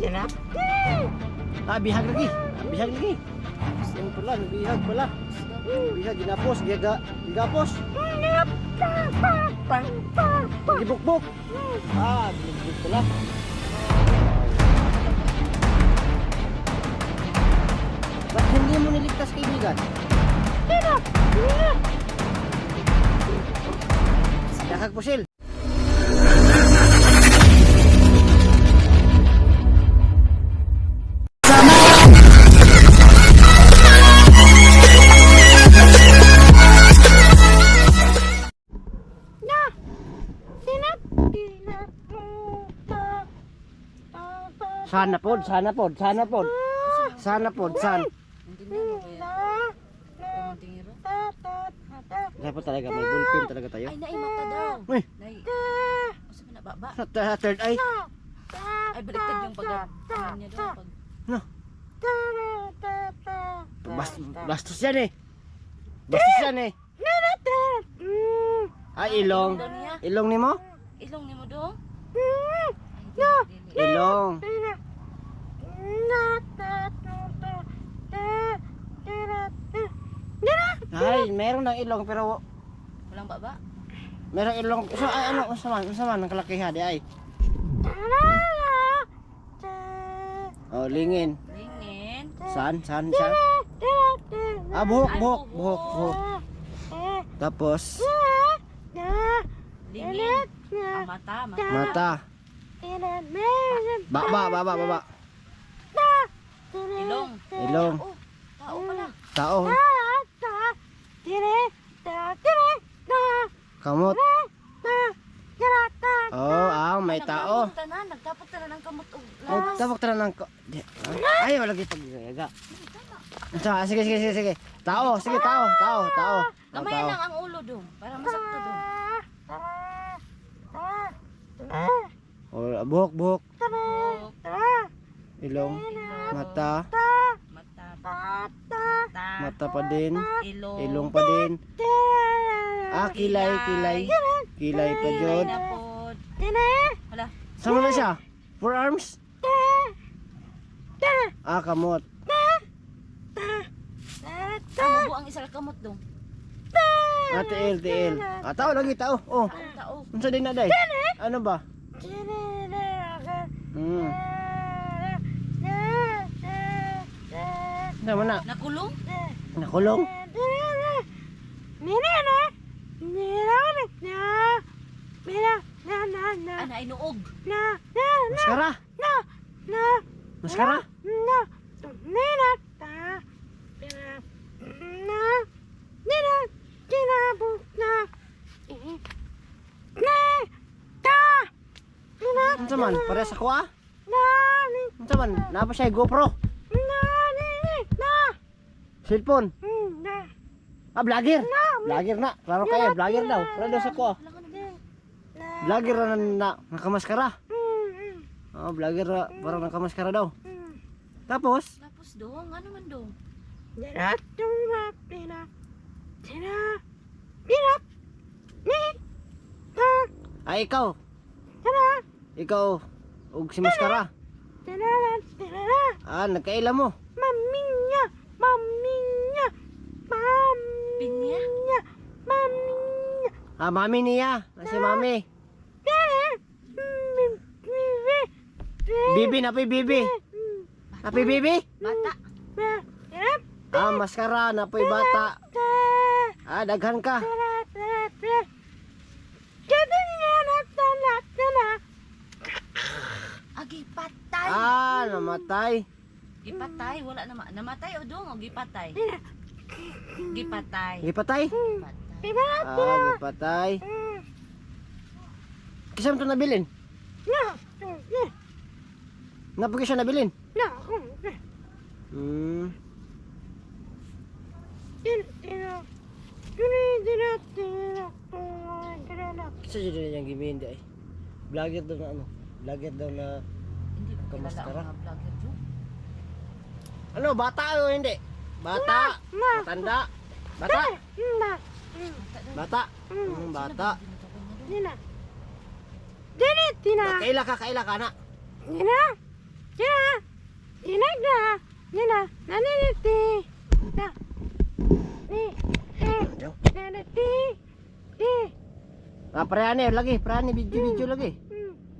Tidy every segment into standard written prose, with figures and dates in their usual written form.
Ah, bihag lagi. Bihag lagi. Yung pala, bihag pala. Bihag, ginapos, gigapos. Gibukbuk. Ah, gibukbuk pala. Ba't hindi mo niligtas kaibigan? Dakag pusil. Sana pod, sana pod, sana pod. Sana pod, san. Dapat talaga may bullpen talaga tayo. Ay, naimata daw. Uy, Nai. Masa pa na baba? sa third eye. Ay, baliktad yung pag niya daw. Pag... No. Bastos yan eh. Bastos yan eh. Ay, ilong. Ilong ni mo? Ilong ni mo daw? Ilong. Ay, meron ng ilong pero Walang baba? merong ilong. So, ay, ano, usaman ng kalakihan ay. Oh, lingin. Lingin. Saan? Ah, buhok. Tapos, Lingin. Ang mata. mata. Baba. Ilong. Ilong. Oh, tao pala. Tao. Kamot. Oh, may tao. Nagtapot na ng kamot og Oh, lawas. tapok tara ng ay, wala lagi pag-gaga. Sige. Tao. Gamay lang ang ulo dong para masakto dong. Oh, buhok. Buhok, Ilong. Mata. Mata pa din. Ilong pa din. Ah, kilay. Kilay pa jud. na pod. Hala. Sama na siya. Forearms. Ah, kamot. Ano po ang isa ka kamot dong? Ah, tiil. Ah, tao lagi, tao. Oh, Tao. unsa din na day? Ano ba? Tama na. Nakulong? Nakulong. Ana inuog. Maskara. Maskara. Unsa man? Pare sa kuha? Unsa man? Napa siya GoPro? Cellphone? Ah, vlogger. Vlogger na. Klaro kayo, vlogger daw. Klaro daw sa kuha. Vlogger na nakamaskara. Oh, vlogger na parang nakamaskara daw. Tapos? Tapos dong, ano man dong? Ay, ikaw. Ikaw. Ug si maskara. Ah, nagkaila mo. Pinya? Ah, mami niya. Si mami. Bibi, napoy bibi. Napoy bibi? Bata? Ah, maskara, napoy bata. Ah, daghan ka. Agi patay. Ah, namatay. Gipatay, wala na namatay o dong o gipatay. Gipatay. Gipatay? Patay. Ah, gipatay. Kisam to nabilin? Napagay siya nabilin? Hmm. Kisa dyan yung gimihin di ay. Vlogger daw na ano? Vlogger daw na Hindi ko kilala Kamaskara? ang mga vlogger dong. ano? Bata o hindi? Bata? Matanda? Bata? Bata? Bata? Kaila ka na? Ah, parehani lagi, parehani video lagi.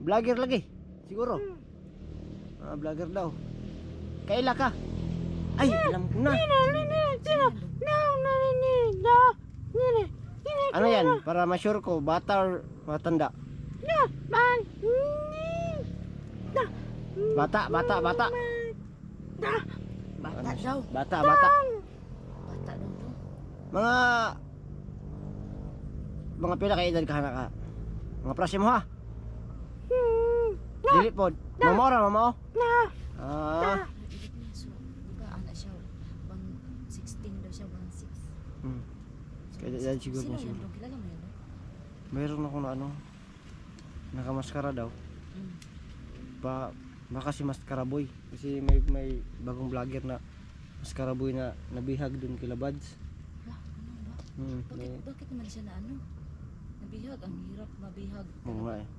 Vlogger lagi, siguro. Ah, vlogger daw. Kaila ka? Ay, alam ko na. Ano yan? Para ma-sure ko, bata or matanda? Bata. Bata daw. Bata. Bata daw dong. Mga pila kay edad ka ka. Mga prosimo ha. Dili pod. Mama ora mama. Ah. So, diba anak siya, 16 daw siya, 16. Kaya edad siguro Sino niya yan siguro. dong? Kilala mo yan dong? Mayroon ako na ano. Nakamaskara daw. Baka si Maskara Boy. Kasi may bagong vlogger na Maskara Boy na nabihag dun kila Buds. Ano ba? Bakit naman siya na ano? Nabihag, ang hirap mabihag. Oo nga eh.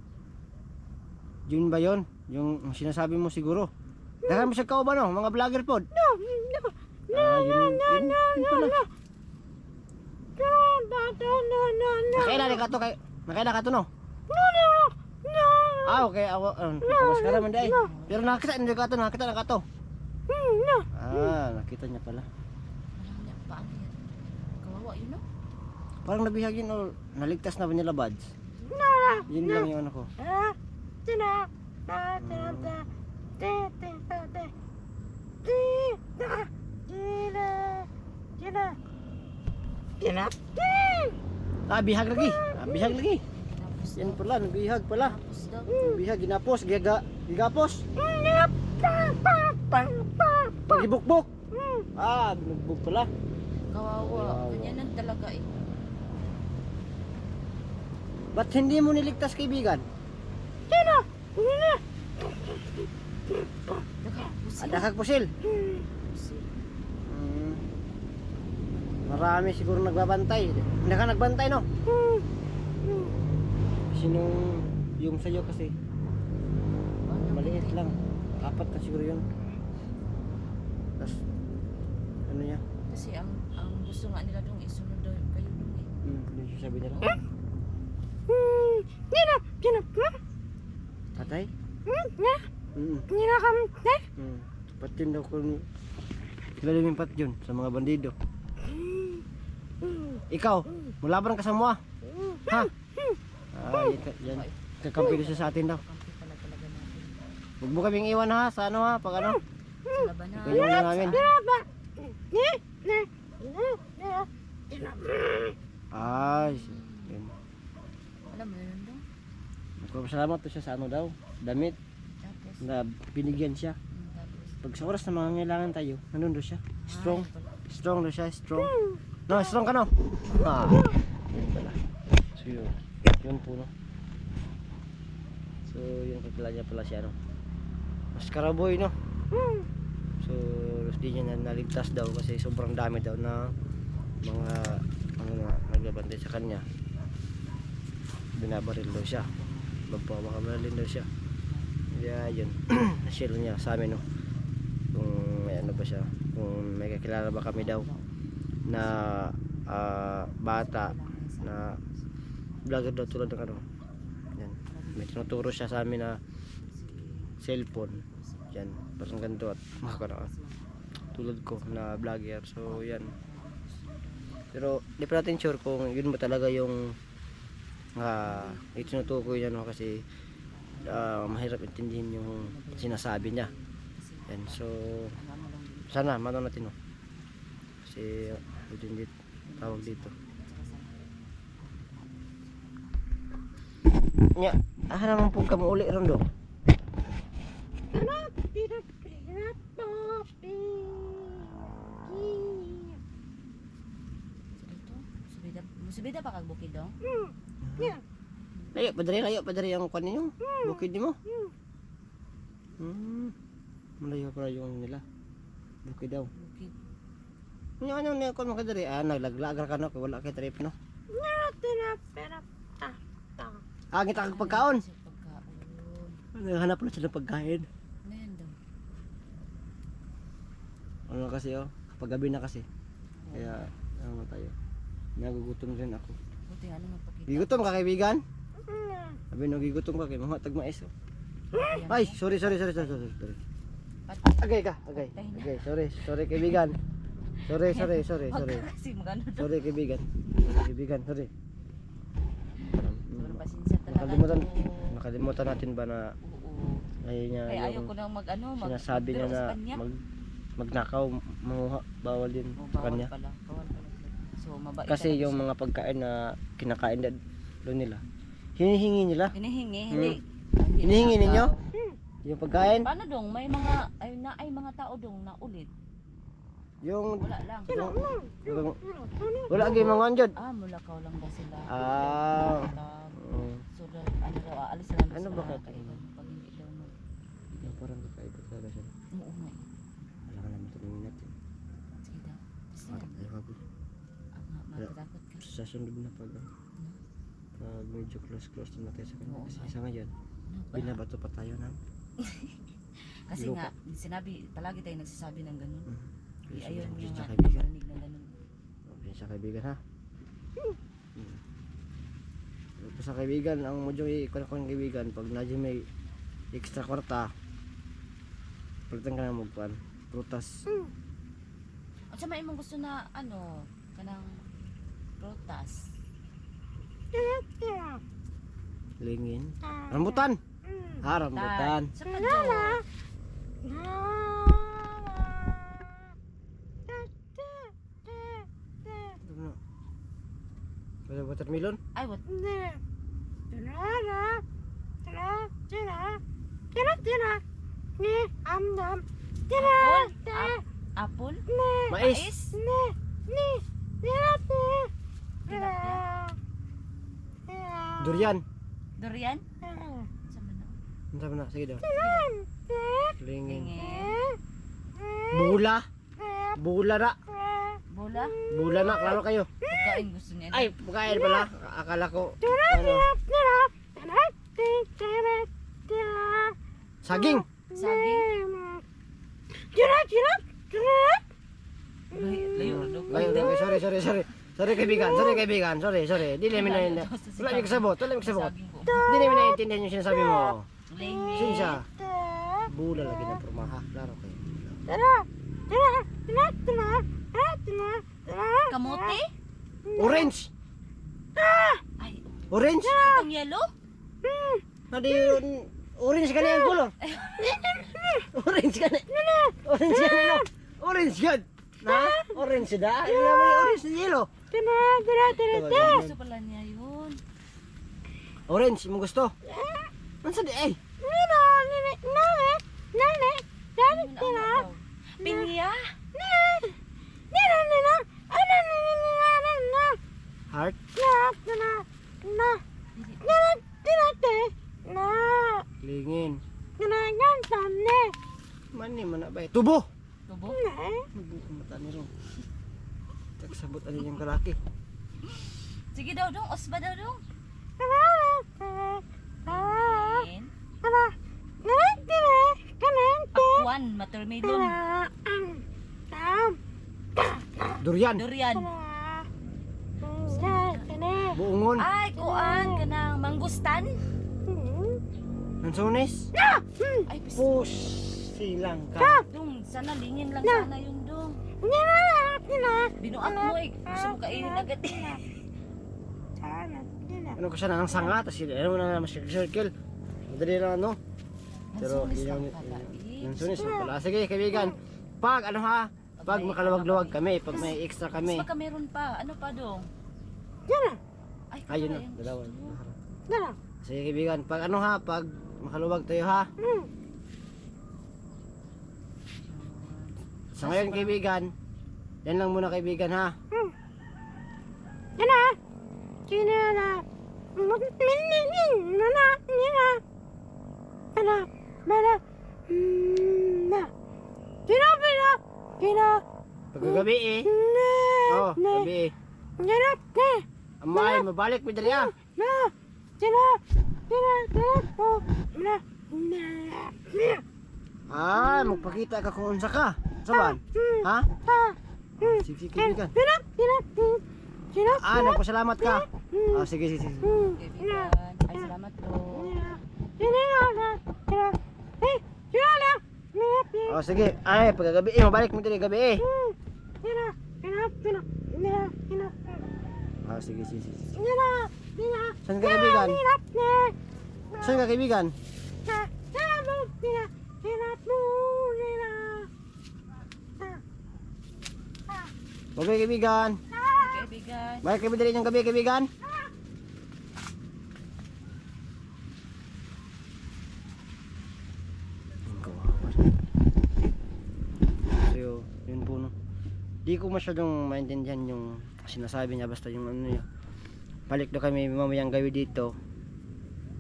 Yun ba yun? Yung sinasabi mo siguro. Dahil mo siya kao ba no? Mga vlogger pod? Yun pala. Nakailan ka to kay... Nakailan ka to no? Okay. Maskara man di ay. Pero nakita niya ka to. Nakita na ka to. Nakita niya pala. Alam niya, paano yan? Kawawa yun no? Parang nabihag yun o naligtas na ba nila Buds? Yun lang yung ano ko. Bihag lagi. Bihag lagi. Tapos Yan pala, nabihag pala. tapos daw. Bihag, ginapos, gigapos. Pagibukbok. Binugbog pala. Kawawa. Ganyan lang talaga eh. Ba't hindi mo niligtas kaibigan? Adakag pusil. Marami siguro nagbabantay. Hindi ka nagbantay no? Sinong yung sayo kasi maliit lang. 4 ka siguro yun. Tapos ano niya? Kasi ang gusto nga nila dong isunod daw kayo dong eh. Ano yung sabi nila? Patay? Patin daw kung kilala yung pat yun sa mga bandido. Ikaw, mulaban ka sa mua. Ha? Yan. Kakampi siya sa atin daw. Kampi pala talaga natin. Huwag mo kaming iwan ha, sa ano ha, pag ano. Sa labanan. Ikaw yung namin. Yun. Alam mo na yun dong? Magpapasalamat to siya sa ano daw, damit Tapos. na binigyan siya. Tapos. Pag sa oras na mangangailangan tayo, nandun daw siya. Strong. Ay, pala. Strong daw siya, strong. No, strong ka no? Yun pala. So yun po no. So yun pala niya pala siya no. Maskara Boy no. So di niya na naligtas daw kasi sobrang dami daw na mga ano na nagbabantay sa kanya. Binabaril daw siya. Magpapakamalin daw siya. Kaya yun. Na-share niya sa amin no. Kung may ano ba siya. Kung may kakilala ba kami daw na bata na vlogger daw tulad ng ano. Yan. May tinuturo siya sa amin na cellphone. Yan. Parang ganito at makakano. Tulad ko na vlogger. So yan. Pero di pa natin sure kung yun ba talaga yung itinutukoy niya no kasi mahirap intindihin yung sinasabi niya. Yan. So sana mano natin no. Kasi hindi tawag dito. Nya, naman po ka mo uli ron do. Subida pa kag bukid dong? Layo pa dari ang kwan ninyo. Bukid nimo. Malayo pa yung nila. Bukid daw. Bukid. Ano na kon makadiri naglaglagar ka no kay wala kay trip no. Kita kag pagkaon. Kasi pagkaon. Naghanap na sila ng pagkain. Ngayon dong. ano kasi kapag gabi na kasi. Kaya ano tayo. Nagugutom rin ako. Buti nga naman pakita. Gigutom ka kaibigan? Sabi no gigutom ka kay mga tagmais. Ay, sorry. Agay ka, agay. Agay, sorry kaibigan. Sorry. Kasi magano daw. Sorry kaibigan. Sorry. Sobrang pasensya talaga. Nakalimutan natin ba na Oo. ayaw niya Kaya ayaw yung ko nang sinasabi niya na magnakaw, manguha, bawal din sa bawal kanya. pala. So mabait Kasi talaga yung siya. mga pagkain na kinakain doon nila, hinihingi nila. Hinihingi, hindi. Hinihingi Hindi ninyo? nakaw. Yung pagkain, Paano dong? May mga ay mga tao dong na ulit. yung Wala lang. wala gyud mga andyan. Mulakaw lang ba sila? Ah. So ano daw aalis na lang Ano sila ba ka- kaiban pag hindi daw mo. Parang kakaibot talaga siya. Oo nga. Wala ka naman tumingin natin. Sige daw. Basta Wala. matatakot ka. Sa sunod na pag medyo close na tayo sa kanya. Oo, Kasi nga. sa ngayon, Ano ba? binabato pa tayo na. Kasi lupa. nga sinabi palagi tayong nagsasabi ng ganun. Ayaw mo Sa nga kaibigan. marinig ng ganun. Okay, sa kaibigan ha. Sa kaibigan, ang modyo ikon ko ng kaibigan, pag nadyo may extra kwarta, palitan ka na magpan, prutas. At sa may imong gusto na ano kanang prutas. Lingin. Rambutan! Ha, rambutan. Sa padyo. Pwede watermelon? Ay, what? Apple? Mais! Durian! Durian? Sama na. Ano sabi na? Sige daw. Lingin. Tingin. Bula! Bula na! Bola? Bula na, klaro kayo. Pagkain gusto niya. Ay, pagkain pala. Akala ko. Ano? Saging! Saging? Layo. Okay, sorry kaibigan. Sorry. Di namin na. Wala may kasabot. Saging po. Di namin naiintindihan yung sinasabi mo. Lingin. Sinsya. Bula lagi ng prumaha. Klaro kayo. Kamote? Orange! Ay, Orange! itong yellow? Nadi yun. Orange ka na yung color. Orange ka na. Orange ka na. Orange good. Na? Orange da. Ano naman yung orange na yellow? Gusto pala niya yun. Orange, mo gusto? Ano sa di ay? Pinya? Heart? Lingin. Mani man na ba? Tubo! Tubo? Mata ni ro. Tagsabot ano yung kalaki. Sige daw dong, osba daw dong. Lingin. Pakwan, watermelon. Durian. Durian. Buungon. Ay, kuan kanang mangustan. Nansunis. Ay, pis. Push. Silang ka. Dong, sana lingin lang sana yun dong. Binuak mo eh. Gusto mo kainin agad eh. Ano ko siya na ang sanga. Tapos ano na naman circle. Madali lang ano. Pero Nansunis yun lang yung pala eh. nansunis lang pala. Sige kaibigan. Pag ano ha. Pag makaluwag-luwag kami. Pag may extra kami. Baka meron pa. Ano pa dong? Ay, Ayun na. yung Dalawa. gusto. Sige kaibigan. Pag ano ha. Pag makaluwag tayo ha. Sa ngayon kaibigan. Yan lang muna kaibigan ha. Pagkagabi eh. Oh, gabi eh. Amay, mabalik mo dali ah. Ah, magpakita ka kung unsa ka. Saan? Ha? Sige, sige, kaibigan. Nagpasalamat ka. Sige, sige, sige. Kaibigan, ay salamat po. Sige. Ay, pagkagabi mabalik mo dito gabi sige, sige, sige. Saan ka, kaibigan? Saan ka, kaibigan? Okay, kaibigan. Kaibigan. Balik kami dali ng gabi, kaibigan. So, yun po no. Di ko masyadong maintindihan yung sinasabi niya, basta yung ano niya. Balik daw kami mamayang gabi dito.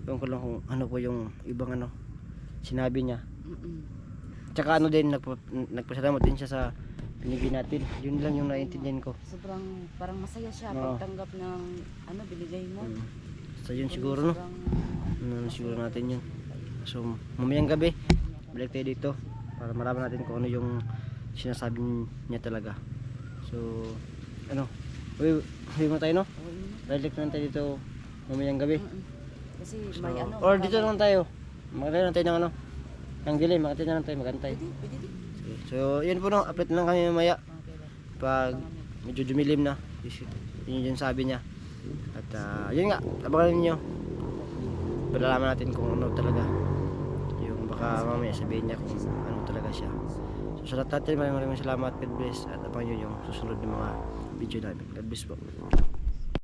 Ewan ko lang kung ano po yung ibang ano sinabi niya. Tsaka ano din, nagpasalamat din siya sa binigay natin. Yun lang yung naiintindihan ko. Sobrang parang masaya siya Oo. pagtanggap ng ano binigay mo. So yun siguro no. Siguro natin yun. So mamayang gabi balik tayo dito para malaman natin kung ano yung sinasabi niya talaga. So ano, uwi mo tayo no? Balik na tayo dito mamayang gabi. Kasi So, may ano. or dito lang tayo. Magantay lang tayo ng ano. Ng dilim, magantay na lang tayo, magantay. Pwede din. Sige. So yun po no, update lang kami mamaya pag medyo dumilim na. Yun yung sabi niya. At yun nga, abangan ninyo. Palalaman natin kung ano talaga. Yung baka mamaya sabihin niya kung ano talaga siya. So sa lahat natin, maraming salamat, God bless. At abangan nyo yung susunod ng mga video namin. God bless po.